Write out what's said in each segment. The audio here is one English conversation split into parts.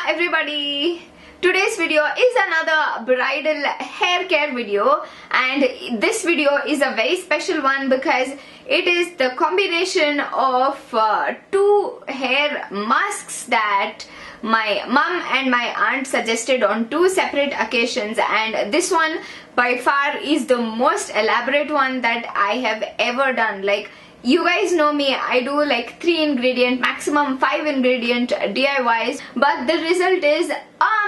everybody, today's video is another bridal hair care video, and this video is a very special one because it is the combination of two hair masks that my mom and my aunt suggested on two separate occasions, and this one by far is the most elaborate one that I have ever done. Like, you guys know me, I do like 3 ingredient, maximum 5 ingredient DIYs, but the result is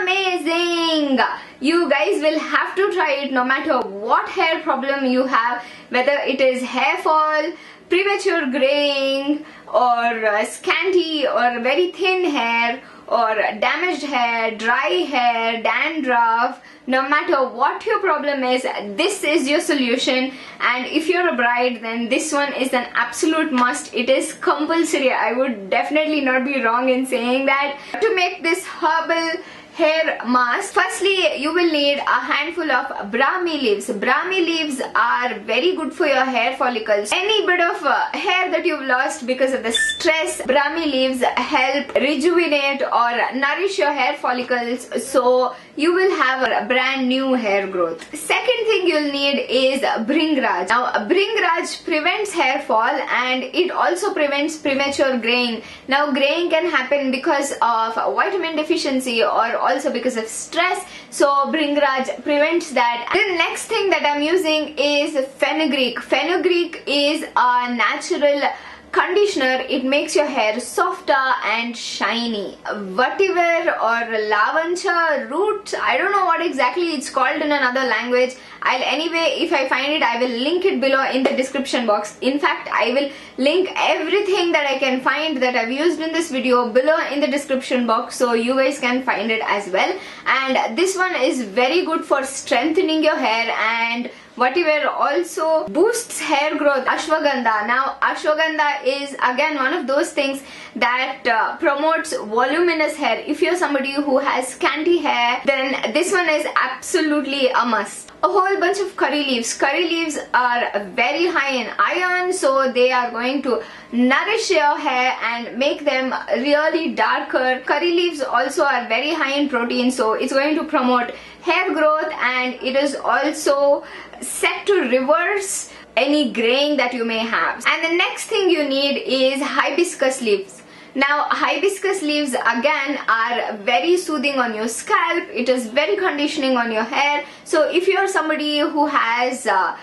amazing. You guys will have to try it no matter what hair problem you have, whether it is hair fall, premature graying, or scanty or very thin hair, or damaged hair, dry hair, dandruff. No matter what your problem is, this is your solution. And if you're a bride, then this one is an absolute must. It is compulsory. I would definitely not be wrong in saying that. To make this herbal hair mask, firstly you will need a handful of Brahmi leaves. Brahmi leaves are very good for your hair follicles. Any bit of hair that you've lost because of the stress, Brahmi leaves help rejuvenate or nourish your hair follicles, so you will have a brand new hair growth. Second thing you'll need is Bringraj. Now Bringraj prevents hair fall and it also prevents premature graying. Now graying can happen because of vitamin deficiency or also because of stress, so Bringraj prevents that. The next thing that I'm using is Fenugreek. Fenugreek is a natural conditioner. It makes your hair softer and shiny. Vetiver or lavanja root, I don't know what exactly it's called in another language. Anyway, if I find it, I will link it below in the description box. In fact, I will link everything that I can find that I've used in this video below in the description box, so you guys can find it as well. And this one is very good for strengthening your hair, and Vetiver also boosts hair growth. Ashwagandha. Now Ashwagandha is again one of those things that promotes voluminous hair. If you're somebody who has scanty hair, then this one is absolutely a must. A whole bunch of curry leaves. Curry leaves are very high in iron, so they are going to nourish your hair and make them really darker. Curry leaves also are very high in protein, so it's going to promote hair growth, and it is also set to reverse any graying that you may have. And the next thing you need is hibiscus leaves. Now hibiscus leaves again are very soothing on your scalp. It is very conditioning on your hair. So if you're somebody who has a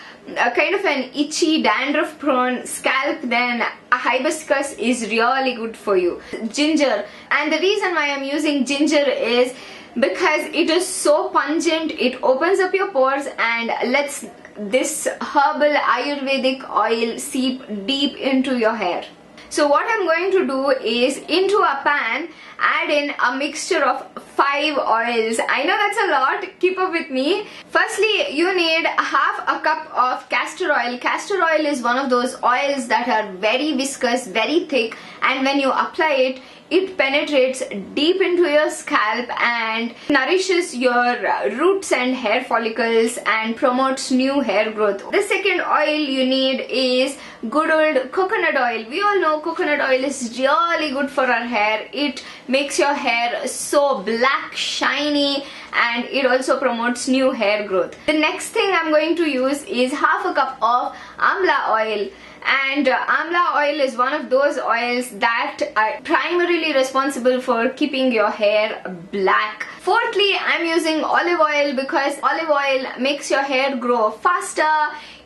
kind of an itchy, dandruff prone scalp, then a hibiscus is really good for you. Ginger, and the reason why I'm using ginger is because it is so pungent. It opens up your pores and lets this herbal Ayurvedic oil seep deep into your hair. So what I'm going to do is, into a pan, add in a mixture of 5 oils. I know that's a lot, keep up with me. Firstly, you need half a cup of castor oil. Castor oil is one of those oils that are very viscous, very thick, and when you apply it, it penetrates deep into your scalp and nourishes your roots and hair follicles and promotes new hair growth. The second oil you need is good old coconut oil. We all know coconut oil is really good for our hair. It makes your hair so black, shiny, and it also promotes new hair growth. The next thing I'm going to use is half a cup of Amla oil. And Amla oil is one of those oils that are primarily responsible for keeping your hair black. Fourthly, I'm using olive oil because olive oil makes your hair grow faster.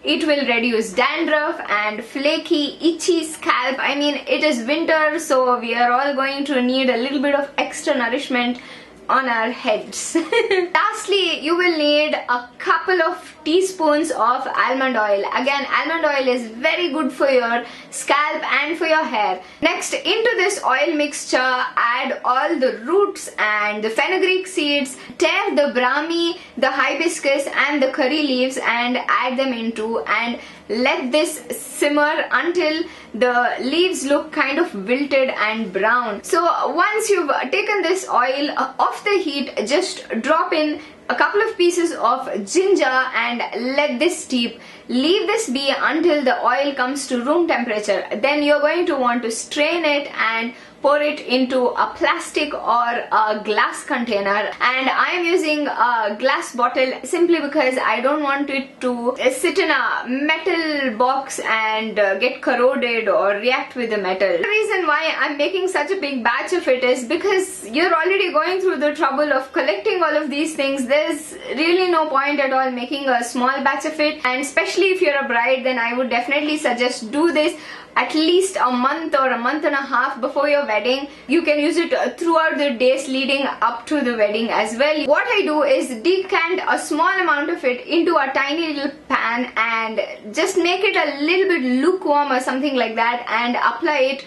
It will reduce dandruff and flaky, itchy scalp. I mean, it is winter, so we are all going to need a little bit of extra nourishment on our heads. Lastly, you will need a couple of teaspoons of almond oil. Again, almond oil is very good for your scalp and for your hair. Next, into this oil mixture, add all the roots and the fenugreek seeds, tear the Brahmi, the hibiscus and the curry leaves and add them into, and let this simmer until the leaves look kind of wilted and brown. So once you've taken this oil off the heat, just drop in a couple of pieces of ginger and let this steep. Leave this be until the oil comes to room temperature. Then you're going to want to strain it and pour it into a plastic or a glass container, and I am using a glass bottle simply because I don't want it to sit in a metal box and get corroded or react with the metal. The reason why I'm making such a big batch of it is because you're already going through the trouble of collecting all of these things. There's really no point at all making a small batch of it, and especially if you're a bride, then I would definitely suggest do this at least a month or a month and a half before your wedding. You can use it throughout the days leading up to the wedding as well. What I do is decant a small amount of it into a tiny little pan and just make it a little bit lukewarm or something like that, and apply it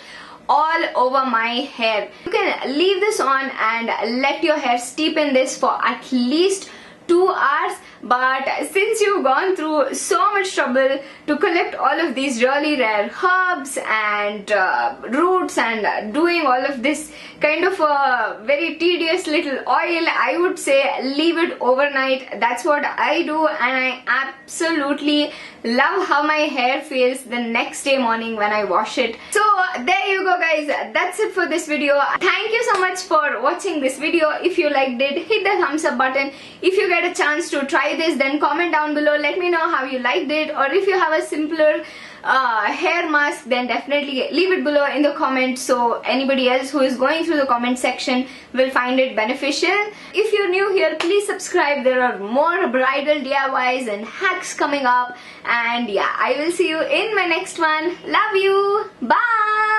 all over my hair. You can leave this on and let your hair steep in this for at least 2 hours, but since you've gone through so much trouble to collect all of these really rare herbs and roots and doing all of this kind of a very tedious little oil, I would say leave it overnight. That's what I do, and I absolutely love how my hair feels the next day morning when I wash it. So there you go guys, that's it for this video. Thank you so much for watching this video. If you liked it, hit the thumbs up button. If you get a chance to try this, then comment down below, let me know how you liked it, or if you have a simpler hair mask, then definitely leave it below in the comments so anybody else who is going through the comment section will find it beneficial. If you're new here, please subscribe. There are more bridal DIYs and hacks coming up, and yeah, I will see you in my next one. Love you. Bye.